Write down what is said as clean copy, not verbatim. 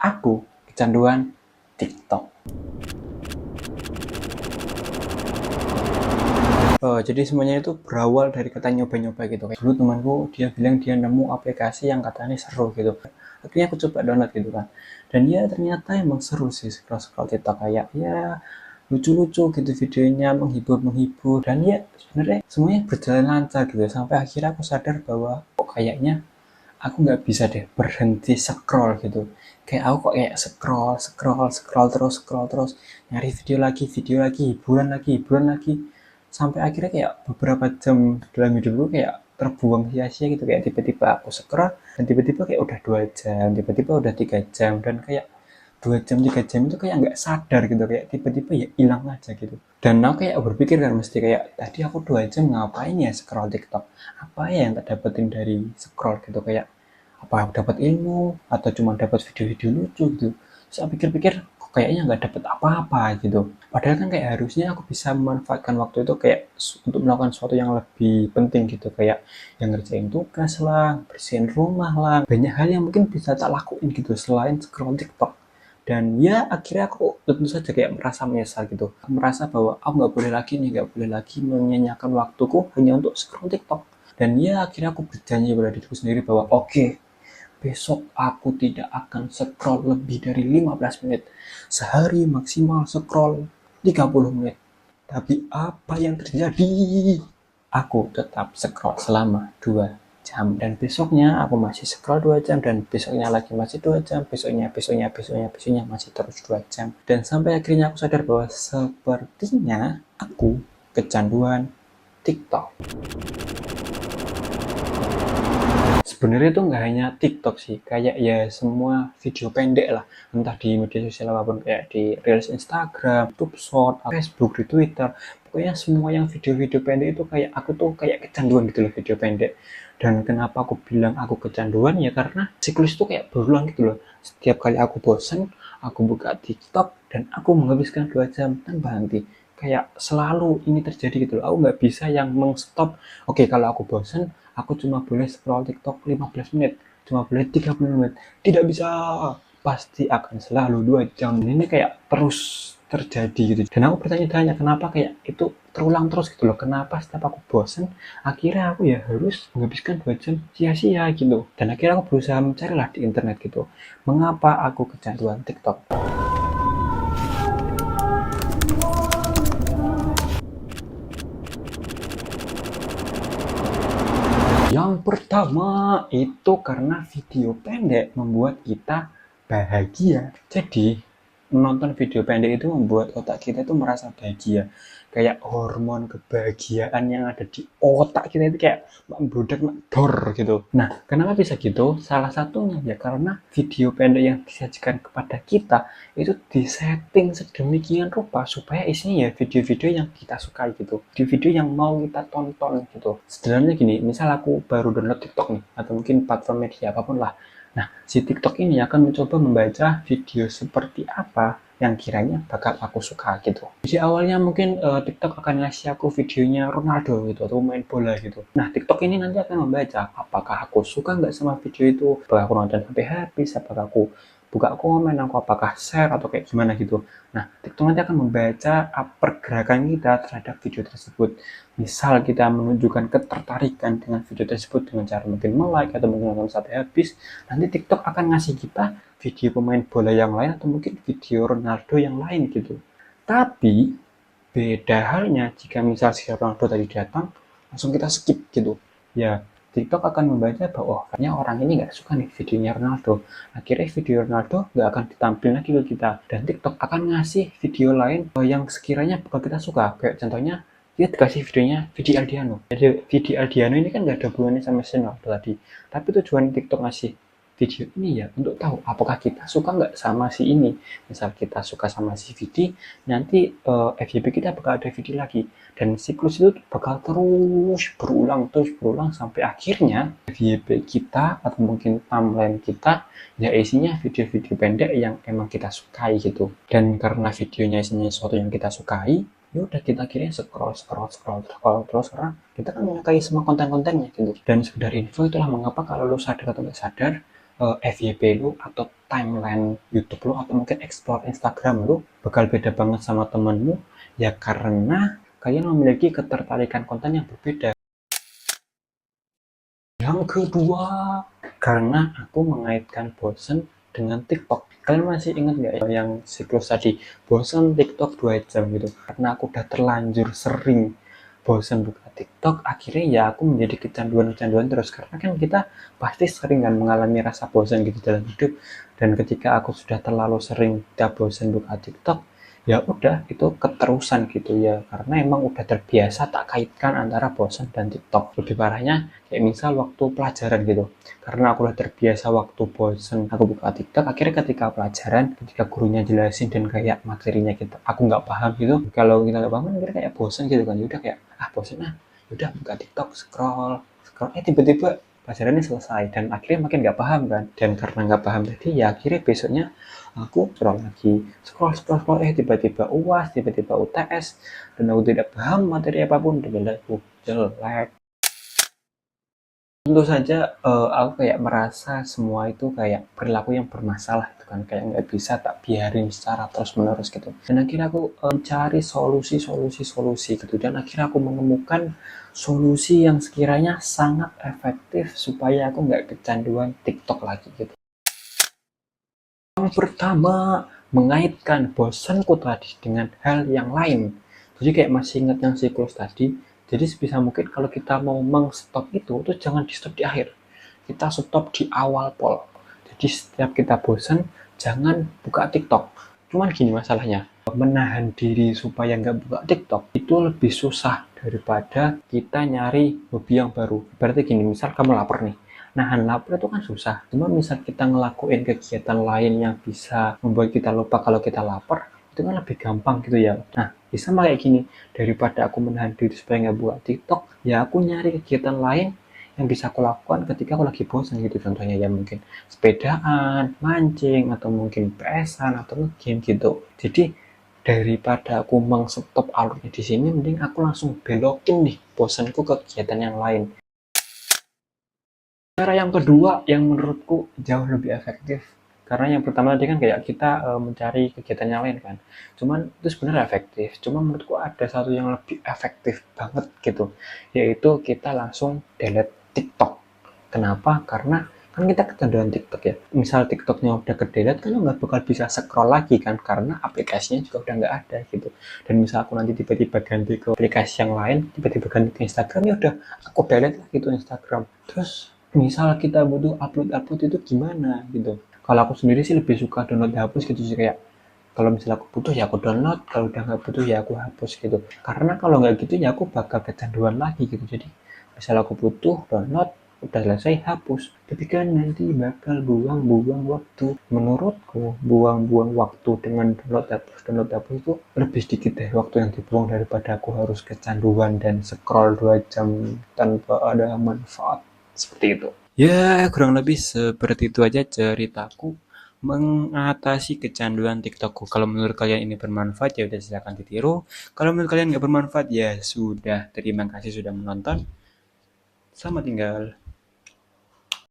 Aku kecanduan TikTok. Jadi semuanya itu berawal dari kata nyoba-nyoba gitu. Dulu temanku dia bilang dia nemu aplikasi yang katanya seru gitu. Akhirnya aku coba download gitu kan. Dan ya ternyata emang seru sih scroll-scroll TikTok, kayak ya lucu-lucu gitu videonya, menghibur-menghibur. Dan ya sebenarnya semuanya berjalan lancar gitu. Sampai akhirnya aku sadar bahwa kok kayaknya aku nggak bisa deh berhenti scroll gitu. Kayak aku kok kayak scroll terus, nyari video lagi, hiburan lagi, sampai akhirnya kayak beberapa jam dalam hidupku kayak terbuang sia-sia gitu. Kayak tiba-tiba aku scroll dan tiba-tiba kayak udah 2 jam, tiba-tiba udah 3 jam, dan kayak 2 jam 3 jam itu kayak nggak sadar gitu, kayak tiba-tiba ya hilang aja gitu. Dan aku kayak berpikir kan, mesti kayak tadi aku 2 jam ngapain ya scroll TikTok, apa ya yang tak dapetin dari scroll gitu, kayak apa aku dapat ilmu atau cuma dapat video-video lucu gitu. Saya pikir-pikir kok kayaknya nggak dapat apa-apa gitu, padahal kan kayak harusnya aku bisa memanfaatkan waktu itu kayak untuk melakukan sesuatu yang lebih penting gitu, kayak yang ngerjain tugas lah, bersihin rumah lah, banyak hal yang mungkin bisa tak lakuin gitu selain scroll TikTok. Dan ya akhirnya aku tentu saja kayak merasa menyesal gitu, aku merasa bahwa aku nggak boleh lagi nih, nggak boleh lagi menyanyiakan waktuku hanya untuk scroll TikTok. Dan ya akhirnya aku berjanji pada diriku sendiri bahwa oke, besok aku tidak akan scroll lebih dari 15 menit. Sehari maksimal scroll 30 menit. Tapi apa yang terjadi? Aku tetap scroll selama 2 jam. Dan besoknya aku masih scroll 2 jam. Dan besoknya lagi masih 2 jam. Besoknya masih terus 2 jam. Dan sampai akhirnya aku sadar bahwa sepertinya aku kecanduan TikTok. Sebenarnya itu nggak hanya TikTok sih, kayak ya semua video pendek lah, entah di media sosial apapun, kayak di Reels Instagram, YouTube Short, Facebook, di Twitter. Pokoknya semua yang video-video pendek itu kayak aku tuh kayak kecanduan gitu loh video pendek. Dan kenapa aku bilang aku kecanduan ya karena siklus itu kayak berulang gitu loh. Setiap kali aku bosan, aku buka TikTok dan aku menghabiskan 2 jam tanpa henti. Kayak selalu ini terjadi gitu loh. Aku nggak bisa yang mengstop. Oke, kalau aku bosan, aku cuma boleh scroll TikTok 15 menit, cuma boleh 30 menit. Tidak bisa, pasti akan selalu 2 jam. Ini kayak terus terjadi gitu. Dan aku bertanya-tanya kenapa kayak itu terulang terus gitu loh. Kenapa setiap aku bosen, akhirnya aku ya harus menghabiskan 2 jam sia-sia gitu. Dan akhirnya aku berusaha mencari lah di internet gitu, mengapa aku kecanduan TikTok. Yang pertama itu karena video pendek membuat kita bahagia. Jadi menonton video pendek itu membuat otak kita itu merasa bahagia. Kayak hormon kebahagiaan yang ada di otak kita itu kayak membludak dor gitu. Nah, kenapa bisa gitu? Salah satunya ya karena video pendek yang disajikan kepada kita itu disetting sedemikian rupa supaya isinya ya video-video yang kita sukai gitu, video-video yang mau kita tonton gitu. Sederhananya gini, misal aku baru download TikTok nih, atau mungkin platform media apapun lah. Nah, si TikTok ini akan mencoba membaca video seperti apa yang kiranya bakal aku suka gitu. Jadi awalnya mungkin TikTok akan ngasih aku videonya Ronaldo gitu, atau main bola gitu. Nah, TikTok ini nanti akan membaca apakah aku suka nggak sama video itu, apakah aku nonton sampai habis, apakah aku buka komen, aku apakah share atau kayak gimana gitu. Nah, TikTok nanti akan membaca pergerakan kita terhadap video tersebut. Misal kita menunjukkan ketertarikan dengan video tersebut dengan cara mungkin like atau mungkin nonton sampai habis, nanti TikTok akan ngasih kita video pemain bola yang lain atau mungkin video Ronaldo yang lain gitu. Tapi beda halnya jika misal si Ronaldo tadi datang, langsung kita skip gitu. Ya, TikTok akan membaca bahwa oh, kayaknya orang ini nggak suka nih videonya Ronaldo. Akhirnya video Ronaldo nggak akan ditampilkan lagi ke kita. Dan TikTok akan ngasih video lain yang sekiranya bakal kita suka. Kayak contohnya, dia dikasih videonya Vidi Aldiano. Jadi Vidi Aldiano ini kan nggak ada hubungannya sama si Ronaldo tadi. Tapi tujuan TikTok ngasih video ini ya untuk tahu apakah kita suka nggak sama si ini. Misal kita suka sama si Vidi, nanti FYP kita bakal ada video lagi, dan siklus itu bakal terus berulang sampai akhirnya FYP kita atau mungkin timeline kita ya isinya video-video pendek yang emang kita sukai gitu. Dan karena videonya isinya sesuatu yang kita sukai, ya udah kita akhirnya scroll terus karena kita kan menyukai semua konten-kontennya gitu. Dan sekedar info itulah mengapa kalau lo sadar atau nggak sadar, FYP lu atau timeline YouTube lu atau mungkin explore Instagram lu bakal beda banget sama temenmu ya, karena kalian memiliki ketertarikan konten yang berbeda. Yang kedua, karena aku mengaitkan bosen dengan TikTok. Kalian masih ingat nggak ya yang siklus tadi, bosen TikTok 2 jam gitu? Karena aku udah terlanjur sering bosen buka TikTok, akhirnya ya aku menjadi kecanduan-kecanduan terus. Karena kan kita pasti sering kan mengalami rasa bosan gitu dalam hidup. Dan ketika aku sudah terlalu sering tidak bosan buka TikTok, ya udah itu keterusan gitu ya, karena emang udah terbiasa tak kaitkan antara bosan dan TikTok. Lebih parahnya kayak misal waktu pelajaran gitu, karena aku udah terbiasa waktu bosan aku buka TikTok, akhirnya ketika pelajaran, ketika gurunya jelasin dan kayak materinya kita aku nggak paham gitu, kalau kita nggak paham akhirnya kayak bosan gitu kan, udah kayak bosan udah buka TikTok, scroll scroll, tiba-tiba pelajarannya selesai dan akhirnya makin nggak paham kan. Dan karena nggak paham tadi ya akhirnya besoknya aku scroll lagi, scroll tiba-tiba UAS, tiba-tiba UTS, dan aku tidak paham materi apapun, aku jelek. Tentu saja aku kayak merasa semua itu kayak perilaku yang bermasalah gitu kan, kayak nggak bisa tak biarin secara terus menerus gitu. Dan akhirnya aku cari solusi gitu, dan akhirnya aku menemukan solusi yang sekiranya sangat efektif supaya aku nggak kecanduan TikTok lagi gitu. Yang pertama, mengaitkan bosanku tadi dengan hal yang lain. Jadi kayak masih ingat yang siklus tadi. Jadi sebisa mungkin kalau kita mau meng-stop itu tuh jangan di stop di akhir. Kita stop di awal pol. Jadi setiap kita bosan, jangan buka TikTok. Cuman gini masalahnya, menahan diri supaya nggak buka TikTok itu lebih susah daripada kita nyari hobi yang baru. Berarti gini, misal kamu lapar nih, nahan lapar itu kan susah. Cuma misal kita ngelakuin kegiatan lain yang bisa membuat kita lupa kalau kita lapar, itu kan lebih gampang gitu ya. Nah, bisa kayak gini, daripada aku menahan diri supaya nggak buka TikTok, ya aku nyari kegiatan lain yang bisa aku lakukan ketika aku lagi bosan gitu. Contohnya ya mungkin sepedaan, mancing, atau mungkin PS-an atau game gitu. Jadi daripada aku mengstop alurnya di sini, mending aku langsung belokin nih bosanku ke kegiatan yang lain. Cara yang kedua yang menurutku jauh lebih efektif, karena yang pertama tadi kan kayak kita mencari kegiatan yang lain kan, cuman itu sebenarnya efektif, cuma menurutku ada satu yang lebih efektif banget gitu, yaitu kita langsung delete TikTok. Kenapa? Karena kan kita kecanduan TikTok ya, misal TikToknya udah ke delete kan nggak bakal bisa scroll lagi kan, karena aplikasinya juga udah nggak ada gitu. Dan misal aku nanti tiba-tiba ganti ke aplikasi yang lain, tiba-tiba ganti ke Instagram, ya udah aku delete lah gitu Instagram. Terus misal kita butuh upload itu gimana gitu. Kalau aku sendiri sih lebih suka download hapus gitu sih, kayak kalau misalnya aku butuh ya aku download, kalau udah nggak butuh ya aku hapus gitu. Karena kalau nggak gitu ya aku bakal kecanduan lagi gitu. Jadi misalnya aku butuh download, udah selesai hapus, tapi kan nanti bakal buang-buang waktu. Menurutku buang-buang waktu dengan download hapus itu lebih sedikit deh waktu yang dibuang daripada aku harus kecanduan dan scroll 2 jam tanpa ada manfaat seperti itu. Ya, kurang lebih seperti itu aja ceritaku mengatasi kecanduan TikTokku. Kalau menurut kalian ini bermanfaat, ya udah silakan ditiru. Kalau menurut kalian nggak bermanfaat, ya sudah. Terima kasih sudah menonton. Selamat tinggal.